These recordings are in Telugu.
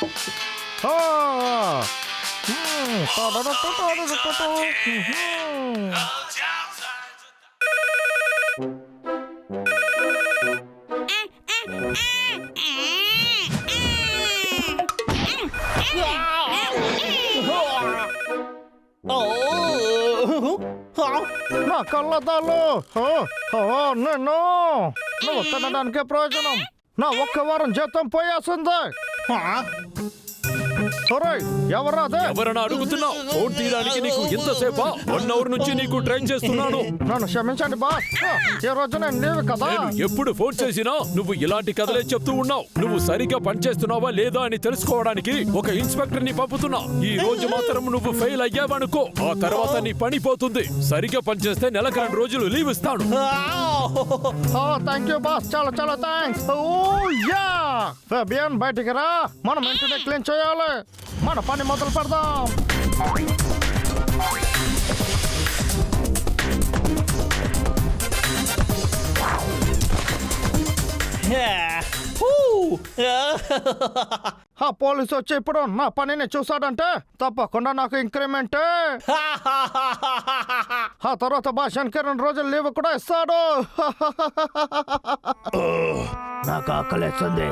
నా కళ్ళదాలు నేను నువ్వు తినడానికే ప్రయోజనం. నా ఒక్క వారం జీతం పోయాల్సిందే. ఎవరన్నా అడుగుతున్నావు? ఫోన్ తీయడానికి నీకు ఇంతసేపా? 1 అవర్ నుంచి నీకు ట్రైన్ చేస్తున్నాను. నన్ను క్షమించండి బాస్, ఈ రోజు నేను లీవ్ కదా. నేను ఎప్పుడు ఫోన్ చేసినా నువ్వు ఇలాంటి కథలే చెప్తూ ఉన్నావు. నువ్వు సరిగా పనిచేస్తున్నావా లేదా అని తెలుసుకోవడానికి ఒక ఇన్స్పెక్టర్ ని పంపుతున్నా. ఈ రోజు మాత్రం నువ్వు ఫెయిల్ అయ్యావనుకో, ఆ తర్వాత నీ పని పోతుంది. సరిగా పనిచేస్తే నెలకు 2 రోజులు లీవ్ ఇస్తాను. థ్యాంక్ యూ బాస్, చాలా చాలా థ్యాంక్స్. ఫెబియన్ బయటికి రా, మనం వెంటనే క్లీన్ చేయాలి. మన పని మొదలు పెడదాం. పోలీసు వచ్చి ఇప్పుడు నా పనిని చూసాడంటే తప్పకుండా నాకు ఇంక్రిమెంట్, ఆ తర్వాత భాషానికి 2 రోజులు లీవ్ కూడా ఇస్తాడు. నాకు ఆకలేస్తుంది,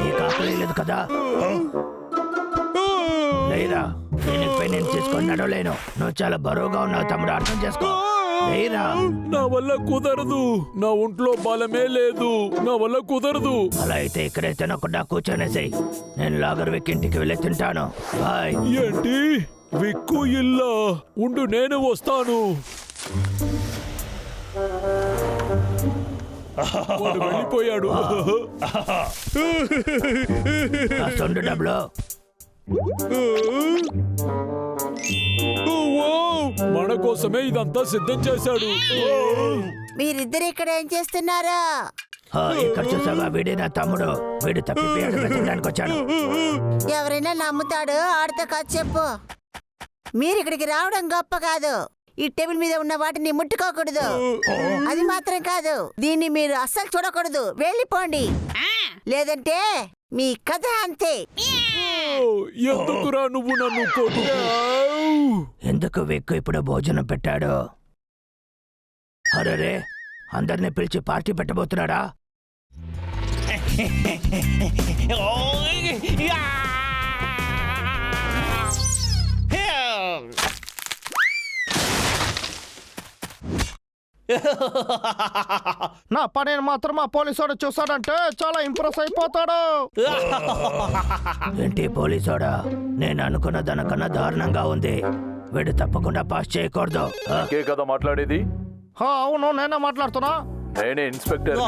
నీకు ఆకలి లేదు కదా? లేరా, నేను చేసుకొని నడవలేను. నువ్వు చాలా బరువుగా ఉన్నావు తమ్ముడు, అర్థం చేసుకో. లేరా, నా వల్ల కుదరదు. నా ఒంట్లో బలమే లేదు, నా వల్ల కుదరదు. అలా అయితే ఇక్కడే తినకుండా కూర్చొనేసాయి. నేను లాగర్ వెక్కి ఇంటికి వెళ్ళి తింటాను. బాయ్. ఏంటి విక్కు ఇల్లా? ఉండు, నేను వస్తాను. వాడు వెళ్ళిపోయాడు. డబ్బులు మన కోసమే ఇదంతా సిద్ధం చేశాడు. మీరిద్దరు ఇక్కడ ఏం చేస్తున్నారా? ఇక్కడ చూసావా, వీడే నా తమ్ముడు. వీడు తప్పిపోయాడు, వెతకడానికి వచ్చాడు. ఎవరైనా నమ్ముతాడు? ఆడితో కాదు చెప్పు. మీరు ఇక్కడికి రావడం గొప్ప కాదు, ఈ టేబుల్ మీద ఉన్న వాటిని ముట్టుకోకూడదు. అది మాత్రం కాదు, దీన్ని మీరు అస్సలు చూడకూడదు. వెళ్ళిపోండి, లేదంటే మీ కథ అంతే. ఎందుకురా నువ్వు నన్ను కొట్టావు? ఎందుకు వెక్కు ఇప్పుడు భోజనం పెట్టాడు? అరే, అందరినీ పిలిచి పార్టీ పెట్టబోతున్నాడా? నా పనిని మాత్రం ఆ పోలీసోడు చూసాడంటే చాలా ఇంప్రెస్ అయిపోతాడు. ఏంటి పోలీసోడా? నేను అనుకున్న దానికన్నా దారుణంగా ఉంది. వీడు తప్పకుండా పాస్ చేయకూడదు. కదా మాట్లాడేది? అవును, నేనే మాట్లాడుతున్నా. నేనే ఇన్స్పెక్టర్,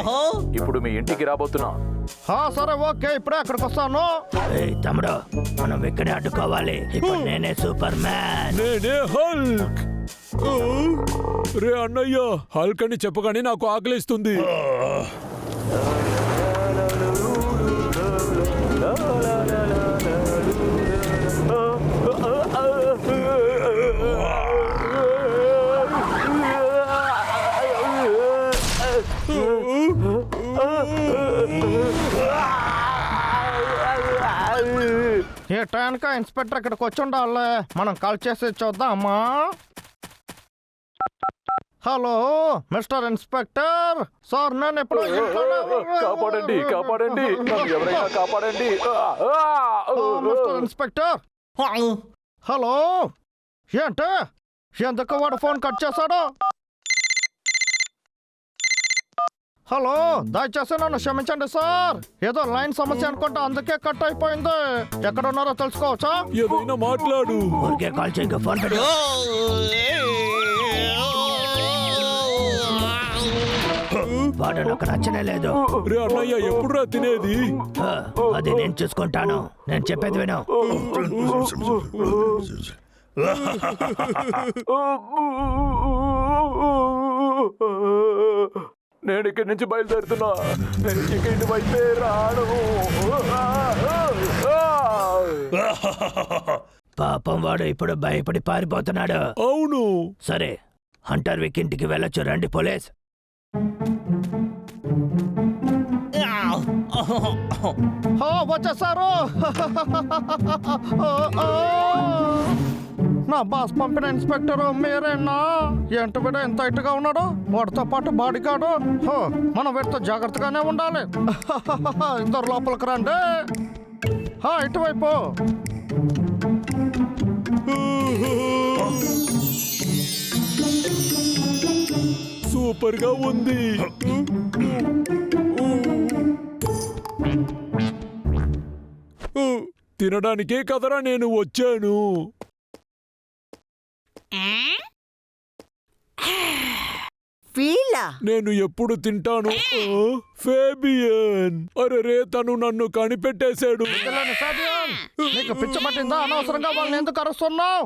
ఇప్పుడు మీ ఇంటికి రాబోతున్నా. సరే ఓకే, ఇప్పుడే అక్కడికి వస్తాను. తమ్ముడు, మనం ఇక్కడే అడ్డుకోవాలి. ఇప్పుడు నేనే సూపర్ మ్యాన్. నేనే హల్క్. రే అన్నయ్య, హల్క్ అని చెప్పగానే నాకు ఆకలిస్తుంది. ఏ టైంకా ఇన్స్పెక్టర్ ఇక్కడికి వచ్చి ఉండాలి. మనం కాల్ చేసి చూద్దామా? హలో మిస్టర్ ఇన్స్పెక్టర్ సార్, నేను ఎప్పుడు కాపాడండి, కాపాడండి, ఎవరైనా కాపాడండి. Mister inspector, hello. ఏంటి, ఎందుకు వాడు ఫోన్ కట్ చేశాడు? హలో, దయచేసి నన్ను క్షమించండి సార్, ఏదో లైన్ సమస్య అనుకుంటా, అందుకే కట్ అయిపోయింది. ఎక్కడ ఉన్నారో తెలుసుకోవచ్చా? ఏదైనా మాట్లాడు. ఊరికే కాల్ చేయక ఫోన్ పెట్టు. వాడు నాకు నచ్చనే లేదు. రే అన్నయ్య, ఎప్పుడురా తినేది? అది నేను చూసుకుంటాను, నేను చెప్పేది విను. నేను ఇక్కడి నుంచి బయలుదేరుతున్నా. నేను ఇక్కడి వైపే రాను. పాపం, వాడు ఇప్పుడు భయపడి పారిపోతున్నాడు. అవును. సరే, హంటర్ విక్ ఇంటికి వెళ్ళొచ్చు. రండి పోలీస్. వచ్చేసారు. నా బాస్ పంపిన ఇన్స్పెక్టర్ మీరేనా? ఏంటి వీడు ఎంత హైట్గా ఉన్నాడు? వాడితో పాటు బాడీ గార్డు. మనం వీటితో జాగ్రత్తగానే ఉండాలి. ఇద్దరు లోపలికి రండి. ఇటువైపు. సూపర్ గా ఉంది. తినడానికే కదరా నేను వచ్చాను. వీళ్ళ నేను ఎప్పుడు తింటాను. ఫేబియన్, అరే తను నన్ను కనిపెట్టేశాడు. పిల్లని ఫాబియన్, నీకు పిచ్చ పట్టిందా? అనవసరంగా వాళ్ళని ఎందుకు అరుస్తున్నావు?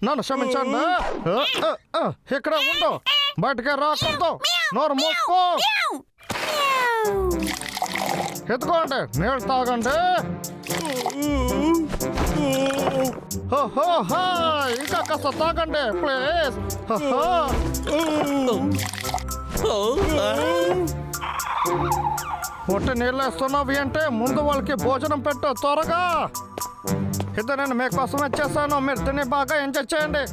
నన్ను క్షమించండి. ఇక్కడ ఉండు, బయటకే రాకూడదు. నోరు మూసుకో. ఎత్తుకోండి, నీళ్ళు తాగండి. ఇంకా కాస్త తాగండి ప్లీజ్. పొట్టి నీళ్ళు వేస్తున్నావు అంటే ముందు వాళ్ళకి భోజనం పెట్టు త్వరగా. ఇది నేను మీకోసం వచ్చేసాను. మీరు తిని బాగా ఎంజాయ్ చేయండి.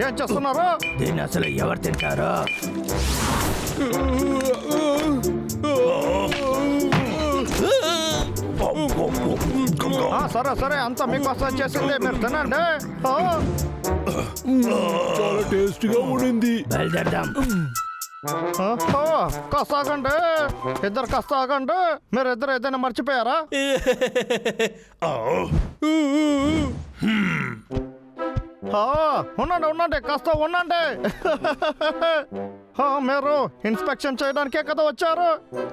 ఏం చేస్తున్నారు? దీన్ని అసలు ఎవరు తింటారో? సరే సరే, అంతా మీకోసం వచ్చేసింది. మీరు తినండి. చాలా టేస్ట్ గా ఉండింది. బయలుదేరదాం. కాస్త ఆగండి, ఇద్దరు కాస్త ఆగండి. మీరు ఇద్దరు ఏదైనా మర్చిపోయారా? ఉండండి ఉండండి, కాస్త ఉండండి. మీరు ఇన్స్పెక్షన్ చేయడానికే కదా వచ్చారు.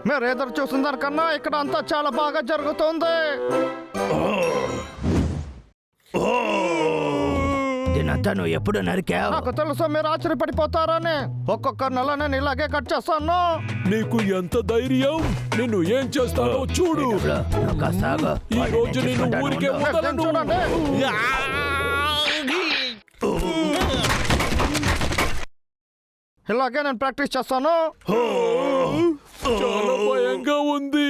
మీరు ఎదురు చూసిన దానికన్నా ఇక్కడ అంతా చాలా బాగా జరుగుతుంది. దీనంతా నువ్వు ఎప్పుడు నరికావు? నాకు తెలుసు మీరు ఆశ్చర్యపడిపోతారని. ఒక్కొక్క నెల నేను ఇలాగే కట్ చేస్తాను. నీకు ఎంత ధైర్యం? నిన్ను ఏం చేస్తానో చూడు. నువ్వు కాస్త ఆగు. ఈ రోజు నేను ఊరికే వదలను. చూడండి. ఇలాగే నేను ప్రాక్టీస్ చేస్తాను. చాలా భయంగా ఉంది.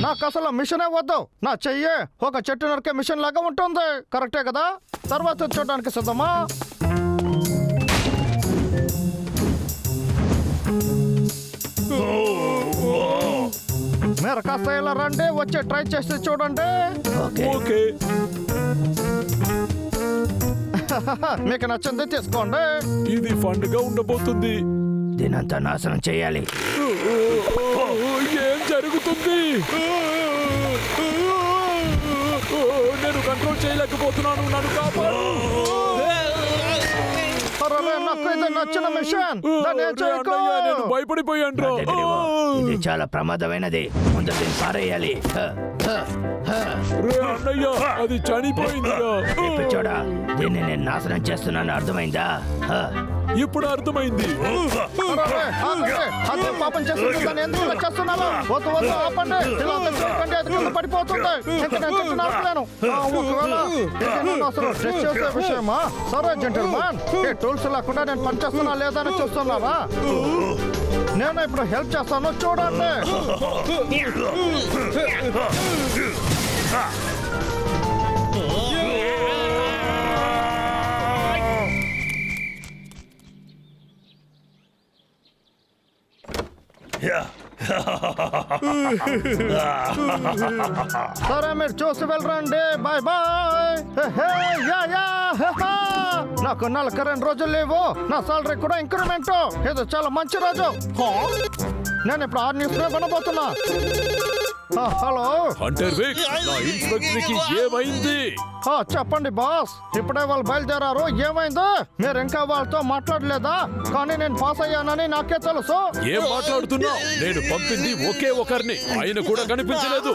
నాకు అసలు మిషనే వద్దు. నా చెయ్యి ఒక చెట్టు నరికే మిషన్ లాగా ఉంటుంది. కరెక్టే కదా? తర్వాత చూడడానికి సిద్ధమా? మీరు కాస్త ఇలా రండి, వచ్చి ట్రై చేసి చూడండి. ఓకే. మీకు నచ్చింది తీసుకోండి. ఇది ఫండ్ గా ఉండబోతుంది. దీనంతా నాశనం చేయాలి. ఏం జరుగుతుంది? నేను కంట్రోల్ చేయలేకపోతున్నాను. నన్ను కాపాడు. నాకు ఇది నచ్చిన మిషన్. దాన్ని ఏం చేయకు. నేను భయపడిపోయాను. ఇది చాలా ప్రమాదమైనది. ముందు దీన్ని పారేయాలి. అన్నయ్య, అది చనిపోయిందిరా. చూడా, దీన్ని నేను నాశనం చేస్తున్నాను. అర్థమైందా? ఇప్పుడు అర్థమైంది. అదే పాపం చేస్తుంది. దాన్ని ఎందుకు ఇలా చేస్తున్నాను? వద్దు వద్దు, ఆపండి. ఇలా చేయకండి, అది కింద పడిపోతుంది. ఇంకా నేను చెప్తున్నా ఆపలేను. ఒకవేళ ఇది నన్ను అసలు టెస్ట్ చేసే విషయమా? సరే జెంటిల్మన్, ఈ టూల్స్ లేకుండా నేను పనిచేస్తున్నా లేదా అని చూస్తున్నారా? నేను ఇప్పుడు హెల్ప్ చేస్తాను, చూడండి. సరే మీరు చూసి వెళ్ళరండి. Bye bye. నాకు 42 రోజులు లేవు. నా సాలరీ కూడా ఇంక్రిమెంట్. ఇది చాలా మంచి రోజు. నేను ఇప్పుడు 6 న్యూస్ వినబోతున్నా. హలో హంటర్ విక్, నా ఇన్స్పెక్టర్ కి ఏమైంది? చెప్పండి బాస్. ఇప్పుడే వాళ్ళు బయలుదేరారు. ఏమైంది? మీరు ఇంకా వాళ్ళతో మాట్లాడలేదా? కానీ నేను పాస్ అయ్యానని నాకే తెలుసు. ఏం మాట్లాడుతున్నావు? నేను పంపింది ఒకే ఒకరిని, ఆయన కూడా కనిపించలేదు.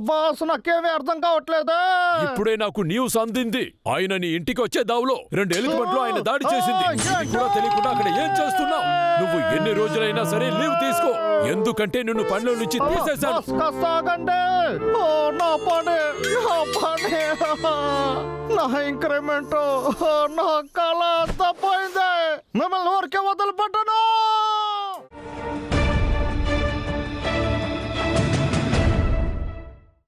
బాస్, నాకేమీ అర్థం కావట్లేదే. ఇప్పుడే నాకు న్యూస్ అందింది. ఆయన నీ ఇంటికి వచ్చే దావులో 2 ఎలికమెంట్లు ఆయన దాడి చేసింది. ఇది కూడా తెలియకుండా అక్కడ ఏం చేస్తున్నావు? నువ్వు ఎన్ని రోజులైనా సరే లీవ్ తీసుకో. ఎందుకంటే నిన్ను పనిలో నుంచి తీసేశాను. నా పని నా ఇంక్రిమెంట్ నా కళ తప్పైంది. మిమ్మల్ని ఊరికే వదిలిపెట్టను.